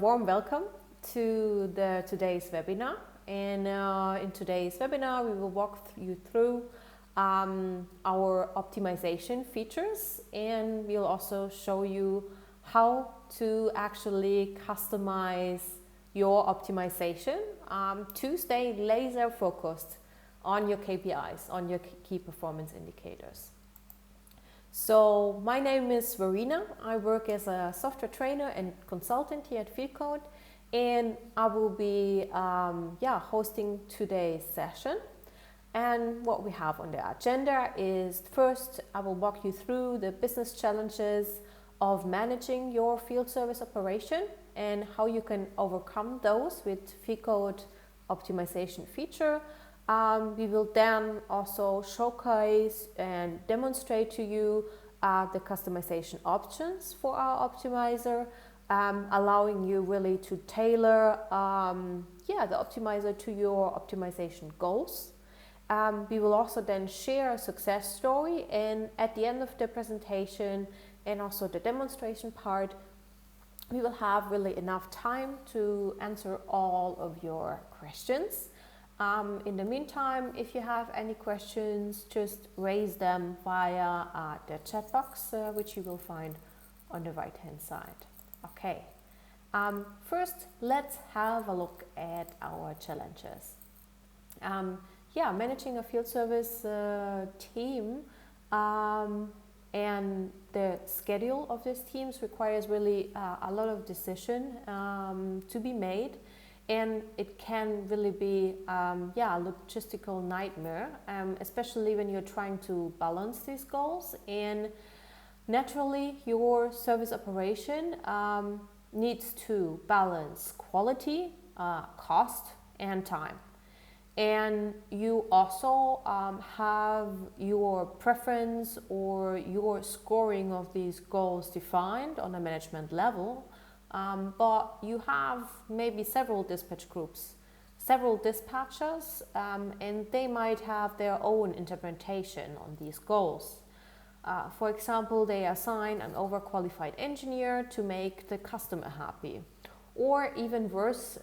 Warm welcome to today's webinar. And in today's webinar, we will walk you through our optimization features, and we'll also show you how to actually customize your optimization to stay laser focused on your KPIs, on your key performance indicators. So my name is Verena. I work as a software trainer and consultant here at Fieldcode, and I will be hosting today's session. And what we have on the agenda is, first, I will walk you through the business challenges of managing your field service operation and how you can overcome those with Fieldcode optimization feature. We will then also showcase and demonstrate to you the customization options for our optimizer, allowing you really to tailor the optimizer to your optimization goals. We will also then share a success story, and at the end of the presentation and also the demonstration part, we will have really enough time to answer all of your questions. In the meantime, if you have any questions, just raise them via the chat box, which you will find on the right hand side. Okay, first let's have a look at our challenges. Managing a field service team and the schedule of these teams requires really a lot of decision to be made. And it can really be a logistical nightmare, especially when you're trying to balance these goals. And naturally, your service operation needs to balance quality, cost, and time. And you also have your preference or your scoring of these goals defined on a management level. But you have maybe several dispatch groups, several dispatchers, and they might have their own interpretation on these goals. For example, they assign an overqualified engineer to make the customer happy. Or even worse,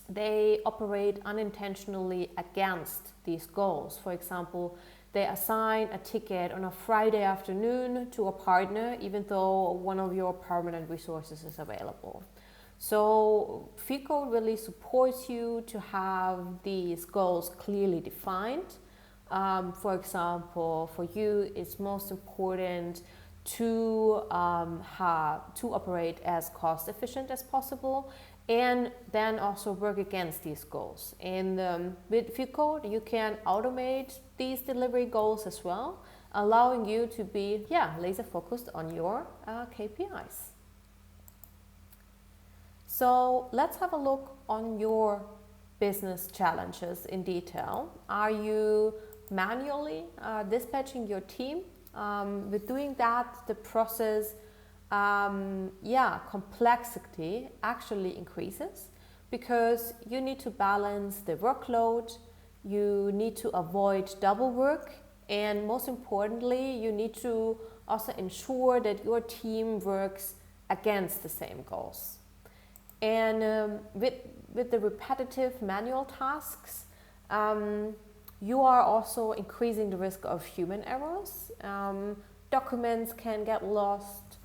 they operate unintentionally against these goals. For example, they assign a ticket on a Friday afternoon to a partner, even though one of your permanent resources is available. So Fieldcode really supports you to have these goals clearly defined. For example, for you, it's most important to operate as cost efficient as possible, and then also work against these goals. And with Fieldcode, you can automate these delivery goals as well, allowing you to be laser focused on your KPIs. So let's have a look on your business challenges in detail. Are you manually dispatching your team? With doing that, the process complexity actually increases, because you need to balance the workload, you need to avoid double work, and most importantly, you need to also ensure that your team works against the same goals. And with the repetitive manual tasks, you are also increasing the risk of human errors. Documents can get lost,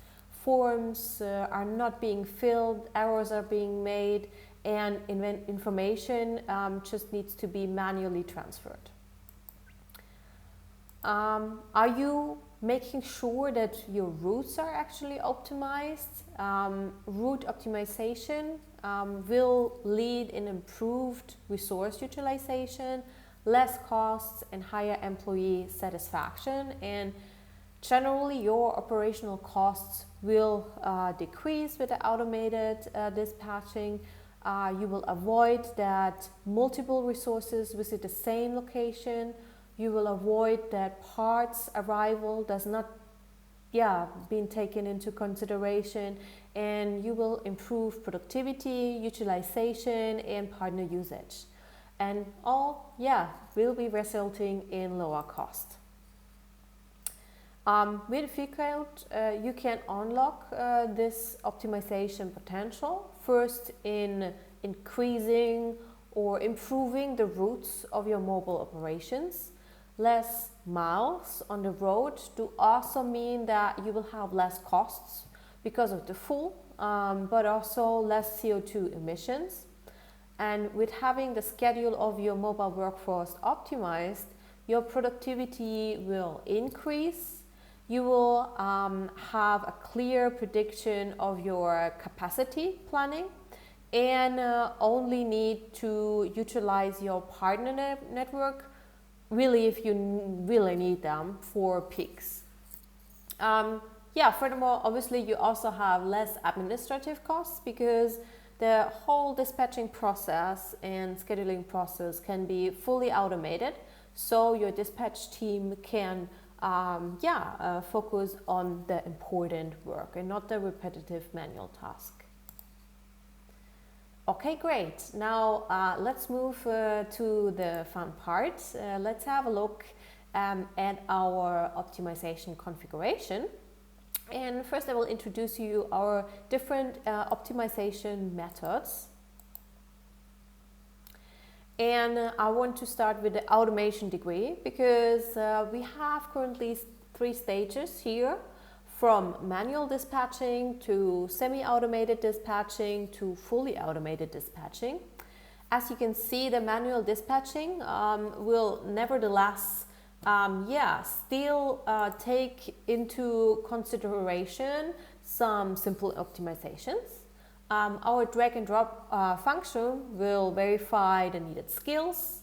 forms are not being filled, errors are being made, and information just needs to be manually transferred. Are you making sure that your routes are actually optimized? Route optimization will lead in improved resource utilization, less costs, and higher employee satisfaction. And generally, your operational costs will decrease with the automated dispatching. You will avoid that multiple resources visit the same location. You will avoid that parts arrival does not being taken into consideration, and you will improve productivity, utilization, and partner usage. And all will be resulting in lower cost. With Fieldcode, you can unlock this optimization potential first in increasing or improving the routes of your mobile operations. Less miles on the road do also mean that you will have less costs because of the fuel, but also less CO2 emissions. And with having the schedule of your mobile workforce optimized, your productivity will increase. You will have a clear prediction of your capacity planning and only need to utilize your partner network really if you really need them for peaks. Furthermore, obviously you also have less administrative costs because the whole dispatching process and scheduling process can be fully automated, so your dispatch team can focus on the important work and not the repetitive manual task. Okay, great. Now let's move to the fun part. Let's have a look at our optimization configuration. And first I will introduce you our different optimization methods. And I want to start with the automation degree because we have currently 3 stages here, from manual dispatching to semi-automated dispatching to fully automated dispatching. As you can see, the manual dispatching will nevertheless still take into consideration some simple optimizations. Our drag and drop function will verify the needed skills,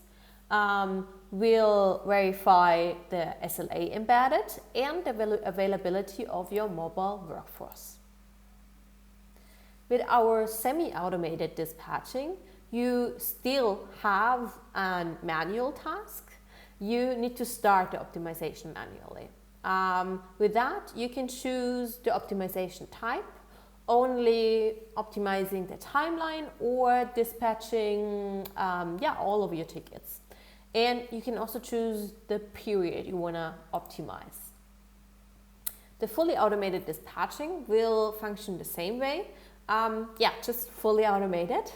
will verify the SLA embedded and the availability of your mobile workforce. With our semi-automated dispatching, you still have a manual task. You need to start the optimization manually. With that, you can choose the optimization type, only optimizing the timeline or dispatching all of your tickets. And you can also choose the period you want to optimize. The fully automated dispatching will function the same way. Just fully automated.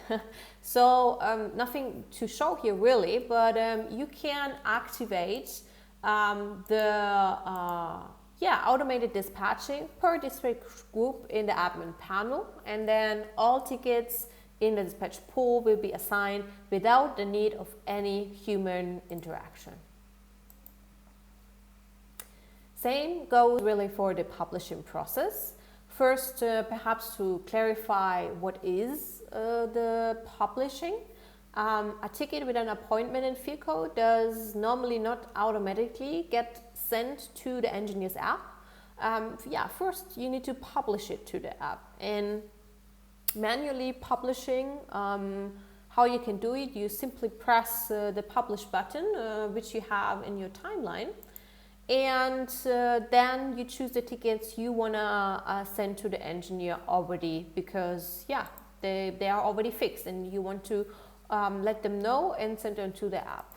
So nothing to show here really, but you can activate the automated dispatching per dispatch group in the admin panel, and then all tickets in the dispatch pool will be assigned without the need of any human interaction. Same goes really for the publishing process. First, perhaps to clarify what is the publishing. A ticket with an appointment in Fieldcode does normally not automatically get sent to the engineer's app. First you need to publish it to the app. And manually publishing, how you can do it, you simply press the publish button, which you have in your timeline. And then you choose the tickets you want to send to the engineer already, because they are already fixed and you want to let them know and send them to the app.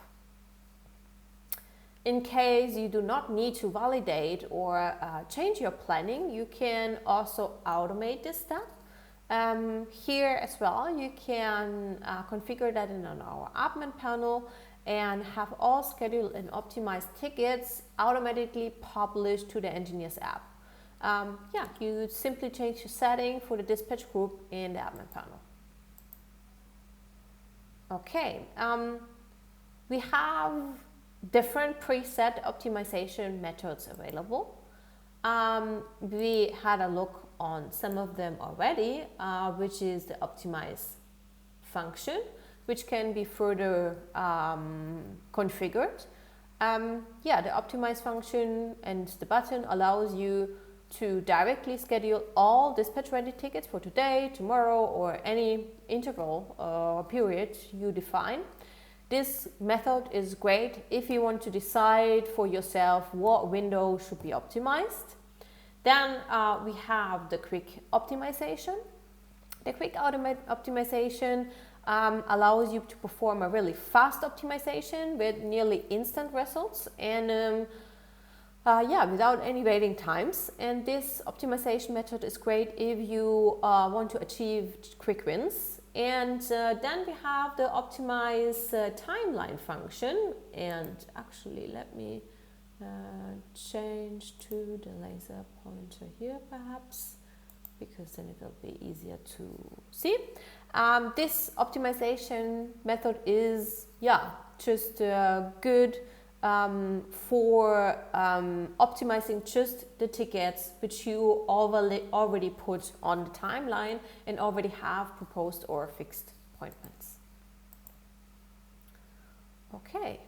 In case you do not need to validate or change your planning, you can also automate this step. Here as well, you can configure that in our admin panel and have all scheduled and optimized tickets automatically published to the engineer's app. You simply change your setting for the dispatch group in the admin panel. Okay, we have different preset optimization methods available. We had a look on some of them already, which is the optimize function, which can be further configured. The optimize function and the button allows you to directly schedule all dispatch ready tickets for today, tomorrow, or any interval period you define. This method is great if you want to decide for yourself what window should be optimized. Then we have the quick optimization. The quick optimization allows you to perform a really fast optimization with nearly instant results. And without any waiting times. And this optimization method is great if you want to achieve quick wins. And then we have the optimize timeline function. And actually, let me change to the laser pointer here, perhaps, because then it will be easier to see. This optimization method is, just good for optimizing just the tickets which you already put on the timeline and already have proposed or fixed appointments. Okay.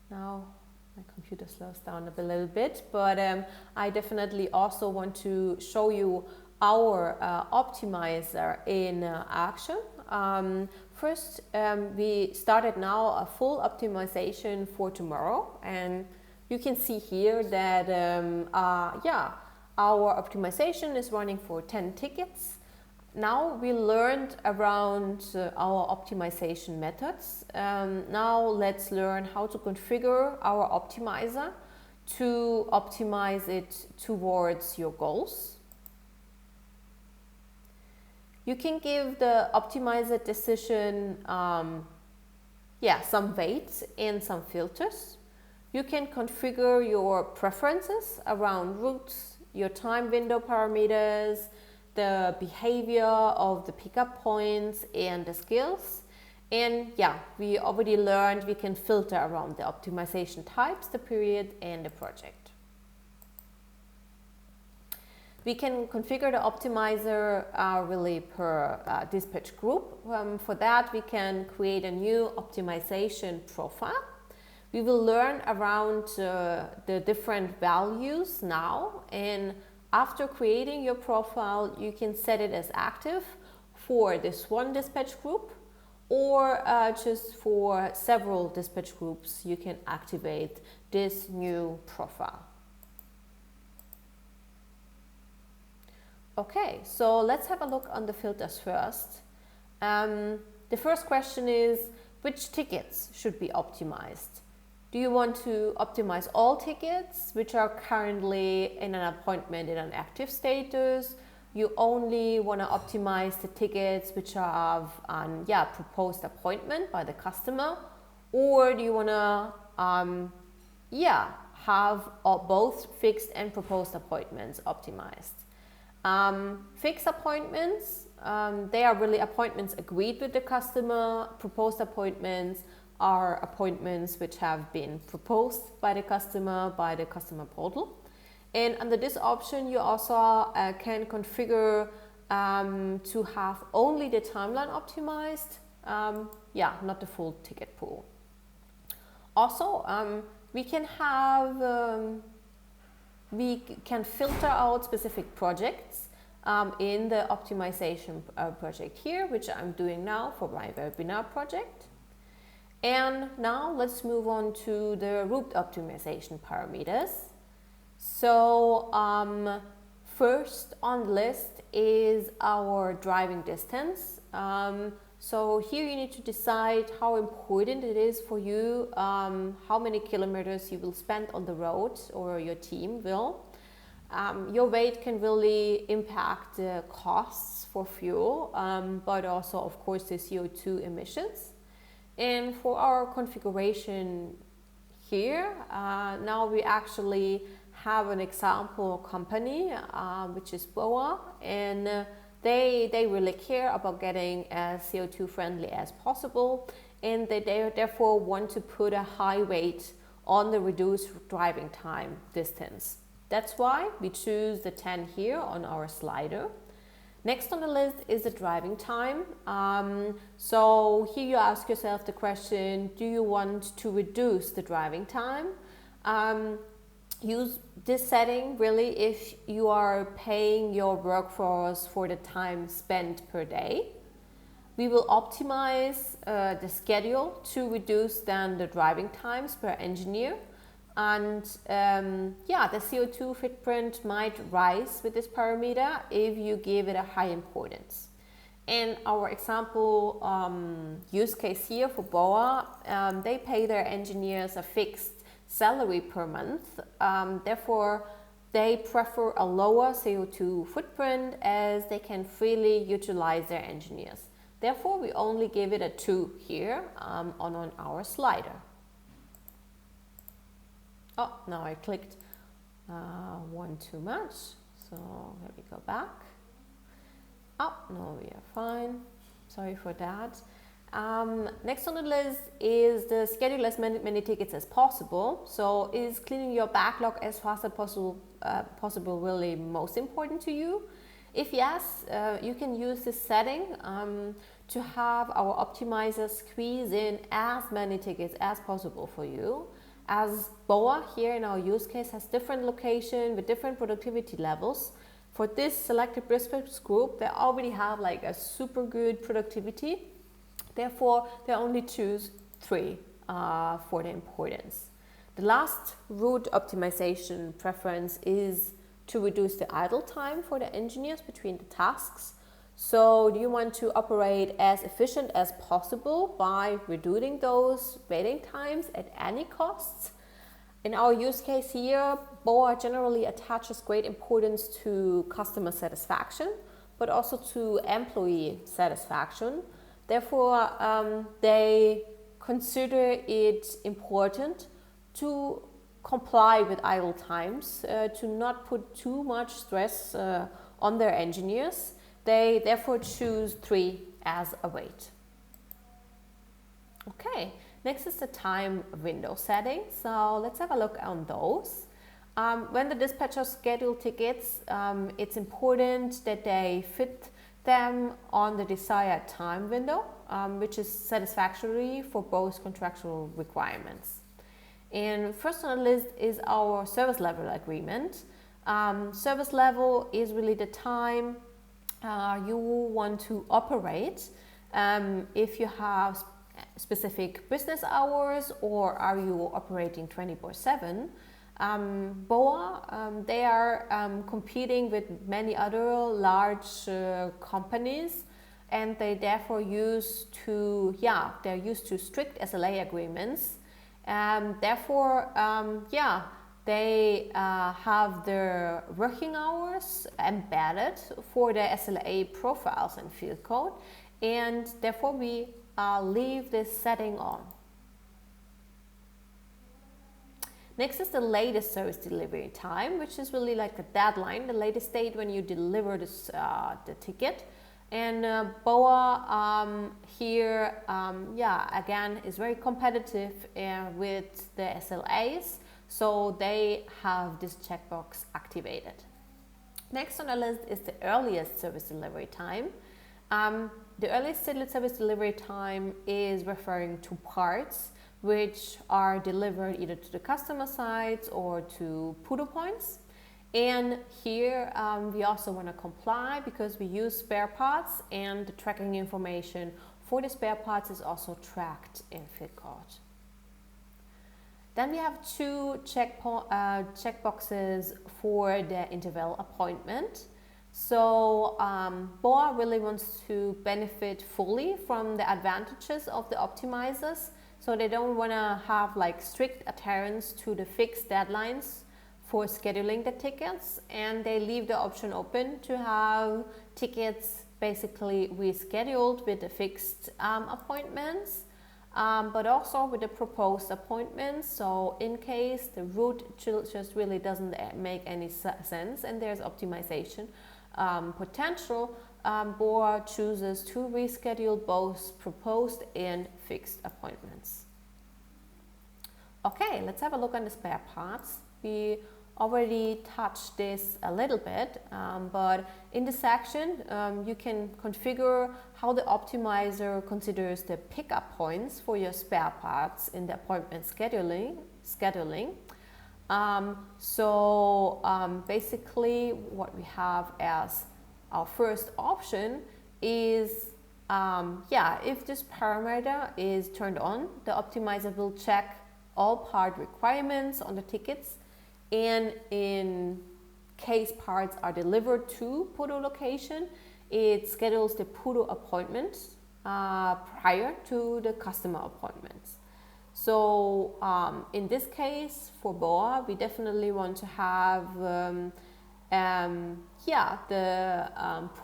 Now my computer slows down a little bit, but I definitely also want to show you our optimizer in action. First, we started now a full optimization for tomorrow, and you can see here that our optimization is running for 10 tickets. Now we learned around our optimization methods. Now let's learn how to configure our optimizer to optimize it towards your goals. You can give the optimizer decision some weight and some filters. You can configure your preferences around routes, your time window parameters, the behavior of the pickup points and the skills. And we already learned we can filter around the optimization types, the period and the project. We can configure the optimizer really per dispatch group. For that, we can create a new optimization profile. We will learn around the different values now, and after creating your profile, you can set it as active for this one dispatch group, or just for several dispatch groups, you can activate this new profile. Okay, so let's have a look on the filters first. The first question is, which tickets should be optimized? Do you want to optimize all tickets which are currently in an appointment in an active status? You only want to optimize the tickets which are of proposed appointment by the customer? Or do you want to have both fixed and proposed appointments optimized? Fixed appointments, they are really appointments agreed with the customer. Proposed appointments are appointments which have been proposed by the customer portal. And under this option, you also can configure to have only the timeline optimized, not the full ticket pool. Also, we can filter out specific projects in the optimization project here, which I'm doing now for my webinar project. And now let's move on to the route optimization parameters. So first on the list is our driving distance. So here you need to decide how important it is for you, how many kilometers you will spend on the road, or your team will. Your weight can really impact the costs for fuel, but also of course the CO2 emissions. And for our configuration here, now we actually have an example company, which is BOA, and they really care about getting as CO2 friendly as possible, and they therefore want to put a high weight on the reduced driving time distance. That's why we choose the 10 here on our slider. Next on the list is the driving time. So here you ask yourself the question, do you want to reduce the driving time? Use this setting really if you are paying your workforce for the time spent per day. We will optimize the schedule to reduce then the driving times per engineer. And the CO2 footprint might rise with this parameter if you give it a high importance. In our example use case here for BOA, they pay their engineers a fixed salary per month. Therefore, they prefer a lower CO2 footprint as they can freely utilize their engineers. Therefore, we only give it a 2 here on our slider. Oh, now I clicked one too much. So let me go back. Oh, no, we are fine. Sorry for that. Next on the list is the schedule as many tickets as possible. So is cleaning your backlog as fast as possible really most important to you? If yes, you can use this setting to have our optimizer squeeze in as many tickets as possible for you. As BOA here in our use case has different location with different productivity levels. For this selected business group, they already have like a super good productivity. Therefore, they only choose 3 for the importance. The last route optimization preference is to reduce the idle time for the engineers between the tasks. So do you want to operate as efficient as possible by reducing those waiting times at any costs? In our use case here, BOA generally attaches great importance to customer satisfaction, but also to employee satisfaction. Therefore, they consider it important to comply with idle times, to not put too much stress on their engineers. They therefore choose 3 as a weight. Okay. Next is the time window setting. So let's have a look on those. When the dispatcher schedule tickets, it's important that they fit them on the desired time window, which is satisfactory for both contractual requirements. And first on the list is our service level agreement. Service level is really the time you want to operate. If you have specific business hours or are you operating 24/7? BOA, they are competing with many other large companies, and they therefore they're used to strict SLA agreements. Therefore, they have their working hours embedded for the SLA profiles in Fieldcode, and therefore we leave this setting on. Next is the latest service delivery time, which is really like the deadline, the latest date when you deliver this, the ticket. And BOA here, again, is very competitive with the SLAs, so they have this checkbox activated. Next on the list is the earliest service delivery time. The earliest service delivery time is referring to parts which are delivered either to the customer sites or to PUDO points. And here we also want to comply because we use spare parts, and the tracking information for the spare parts is also tracked in Fieldcode. Then we have 2 checkboxes for the interval appointment. So BOA really wants to benefit fully from the advantages of the optimizers. So they don't want to have like strict adherence to the fixed deadlines for scheduling the tickets, and they leave the option open to have tickets basically rescheduled with the fixed appointments, but also with the proposed appointments. So in case the route just really doesn't make any sense and there's optimization potential, BOA chooses to reschedule both proposed and fixed appointments. Okay, let's have a look on the spare parts. We already touched this a little bit, but in this section you can configure how the optimizer considers the pickup points for your spare parts in the appointment scheduling. Basically what we have as our first option is if this parameter is turned on, the optimizer will check all part requirements on the tickets, and in case parts are delivered to PUDO location, it schedules the PUDO appointments prior to the customer appointments. So in this case, for BOA, we definitely want to have the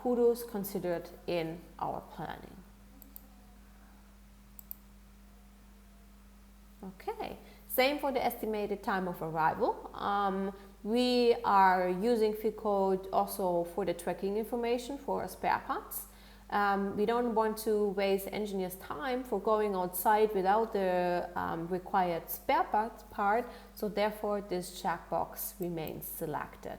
PUDOs considered in our planning. Okay, same for the estimated time of arrival. We are using Fieldcode also for the tracking information for spare parts. We don't want to waste engineers' time for going outside without the required spare parts part, so therefore this checkbox remains selected.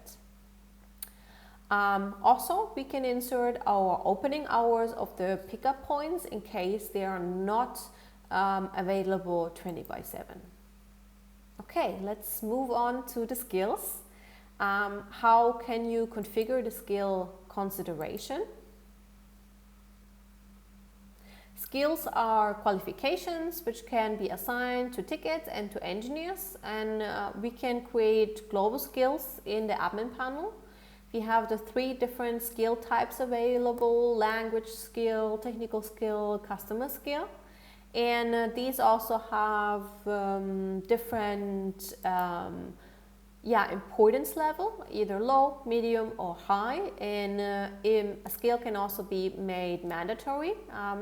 Also, we can insert our opening hours of the pickup points in case they are not available 24/7. Okay, let's move on to the skills. How can you configure the skill consideration? Skills are qualifications which can be assigned to tickets and to engineers, and we can create global skills in the admin panel. We have the 3 different skill types available: language skill, technical skill, customer skill. And these also have different importance level, either low, medium or high. And a skill can also be made mandatory.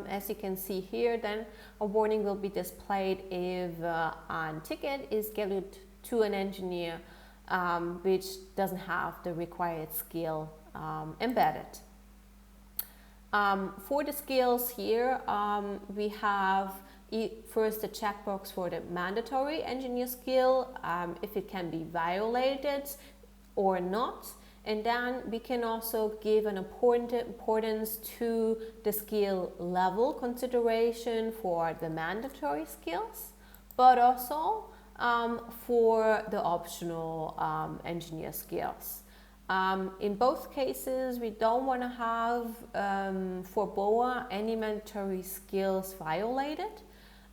As you can see here, then a warning will be displayed if a ticket is scheduled to an engineer which doesn't have the required skill embedded. For the skills here, we have first the checkbox for the mandatory engineer skill, if it can be violated or not. And then we can also give an importance to the skill level consideration for the mandatory skills, but also for the optional engineer skills. In both cases, we don't want to have for BOA any mandatory skills violated,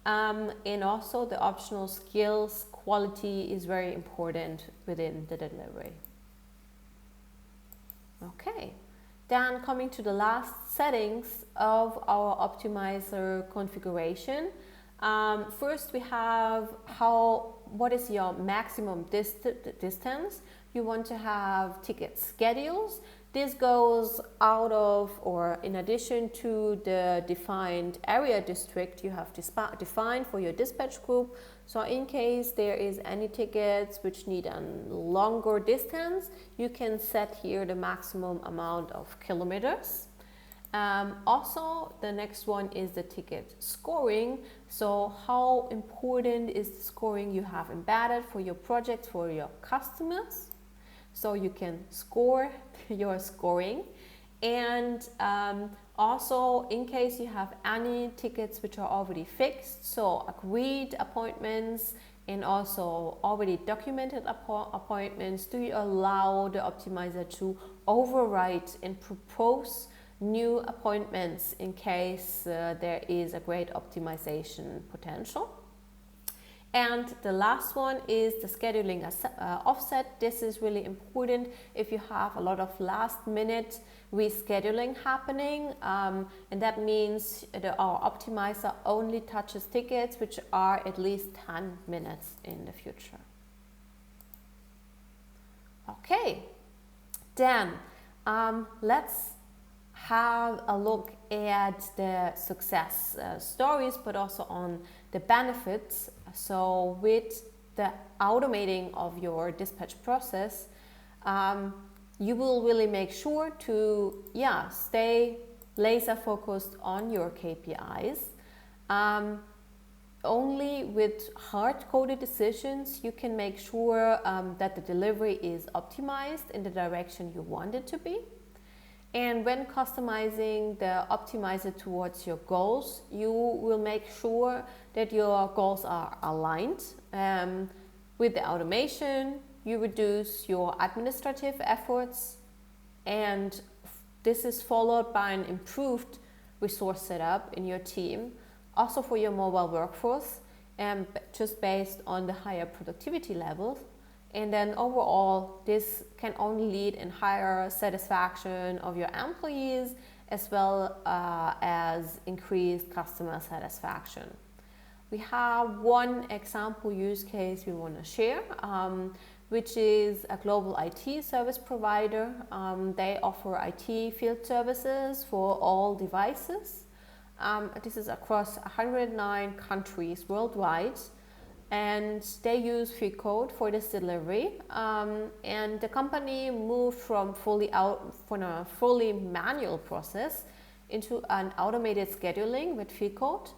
and also the optional skills quality is very important within the delivery. Okay, then coming to the last settings of our optimizer configuration. First we have what is your maximum distance. You want to have ticket schedules. This goes out of or in addition to the defined area district you have defined for your dispatch group. So in case there is any tickets which need a longer distance, you can set here the maximum amount of kilometers. Also, the next one is the ticket scoring. So how important is the scoring you have embedded for your project, for your customers? So you can score your scoring. And also, in case you have any tickets which are already fixed, so agreed appointments and also already documented appointments, do you allow the optimizer to overwrite and propose new appointments in case there is a great optimization potential? And the last one is the scheduling offset. This is really important if you have a lot of last minute rescheduling happening, and that means our optimizer only touches tickets which are at least 10 minutes in the future. Okay, then let's have a look at the success stories, but also on the benefits. So with the automating of your dispatch process, you will really make sure to stay laser focused on your KPIs. Only with hard-coded decisions you can make sure that the delivery is optimized in the direction you want it to be. And when customizing the optimizer towards your goals, you will make sure that your goals are aligned. With the automation, you reduce your administrative efforts, and this is followed by an improved resource setup in your team, also for your mobile workforce, just based on the higher productivity levels. And then overall, this can only lead in higher satisfaction of your employees as well as increased customer satisfaction. We have one example use case we want to share, which is a global IT service provider. They offer IT field services for all devices. This is across 109 countries worldwide, and they use Fieldcode for this delivery. And the company moved from a fully manual process into an automated scheduling with Fieldcode.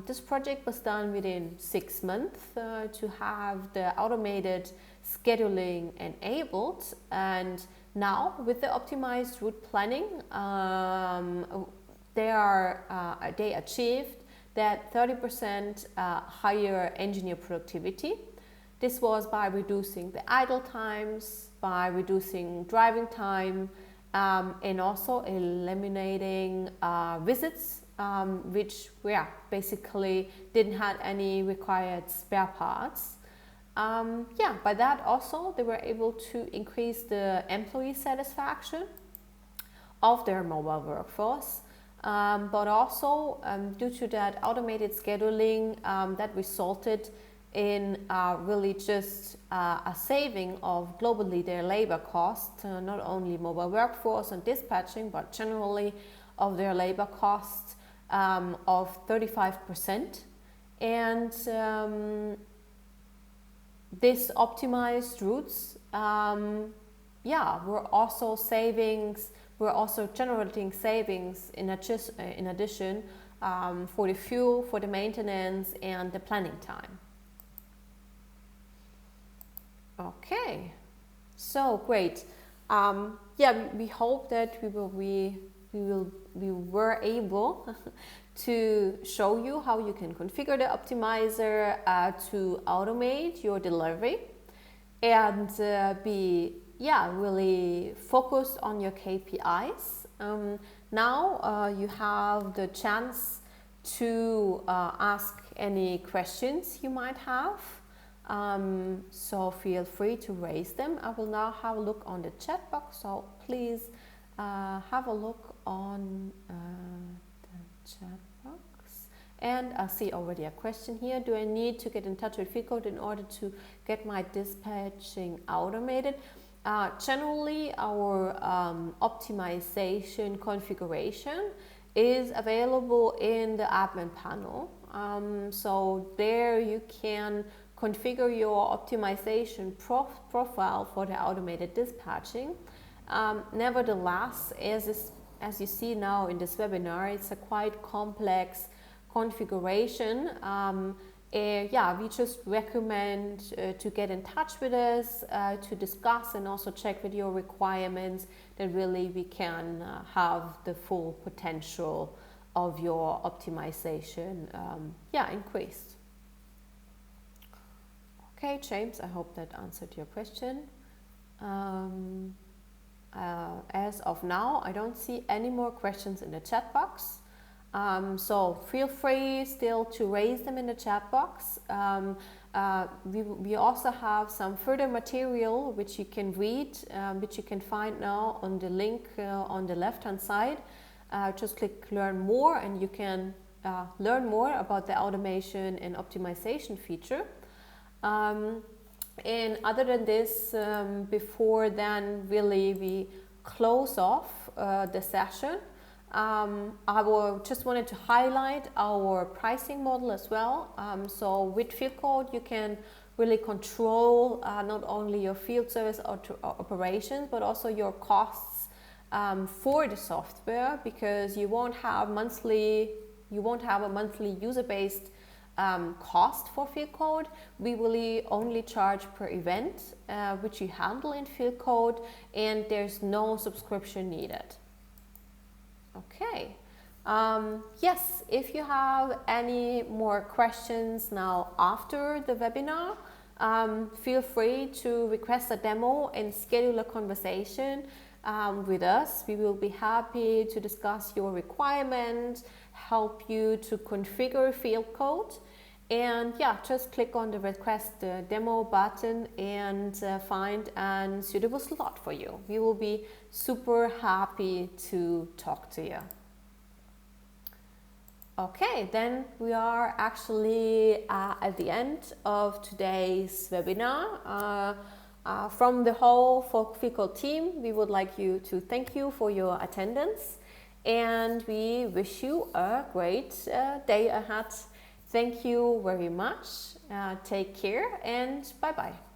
This project was done within 6 months to have the automated scheduling enabled, and now with the optimized route planning, they achieved that 30% higher engineer productivity. This was by reducing the idle times, by reducing driving time, and also eliminating visits, which basically didn't have any required spare parts. By that also they were able to increase the employee satisfaction of their mobile workforce. But also due to that automated scheduling, that resulted in really just a saving of globally their labor cost, not only mobile workforce and dispatching, but generally of their labor cost of 35%. And this optimized routes were also savings. We're also generating savings in addition for the fuel, for the maintenance, and the planning time. Okay, so great. We hope that we were able to show you how you can configure the optimizer to automate your delivery and be really focused on your KPIs. Now you have the chance to ask any questions you might have. So feel free to raise them. I will now have a look on the chat box, so please have a look on the chat box. And I see already a question here. Do I need to get in touch with Fieldcode in order to get my dispatching automated? Generally, our optimization configuration is available in the admin panel. So there you can configure your optimization profile for the automated dispatching. Nevertheless, as you see now in this webinar, it's a quite complex configuration. We just recommend to get in touch with us to discuss and also check with your requirements, that really we can have the full potential of your optimization increased. Okay, James, I hope that answered your question. As of now, I don't see any more questions in the chat box. So feel free still to raise them in the chat box. We also have some further material which you can read, which you can find now on the link on the left hand side. Just click learn more and you can learn more about the automation and optimization feature. And other than this, before then really we close off the session, I just wanted to highlight our pricing model as well. So with Fieldcode you can really control not only your field service operations, but also your costs for the software, because you won't have a monthly user-based cost for Fieldcode. We really only charge per event, which you handle in Fieldcode, and there's no subscription needed. Okay. Yes, if you have any more questions now after the webinar, feel free to request a demo and schedule a conversation with us. We will be happy to discuss your requirements, help you to configure Fieldcode, And yeah, just click on the request demo button and find a suitable slot for you. We will be super happy to talk to you. Okay, then we are actually at the end of today's webinar. From the whole Fieldcode team, we would like to thank you for your attendance, and we wish you a great day ahead. Thank you very much. Take care and bye-bye.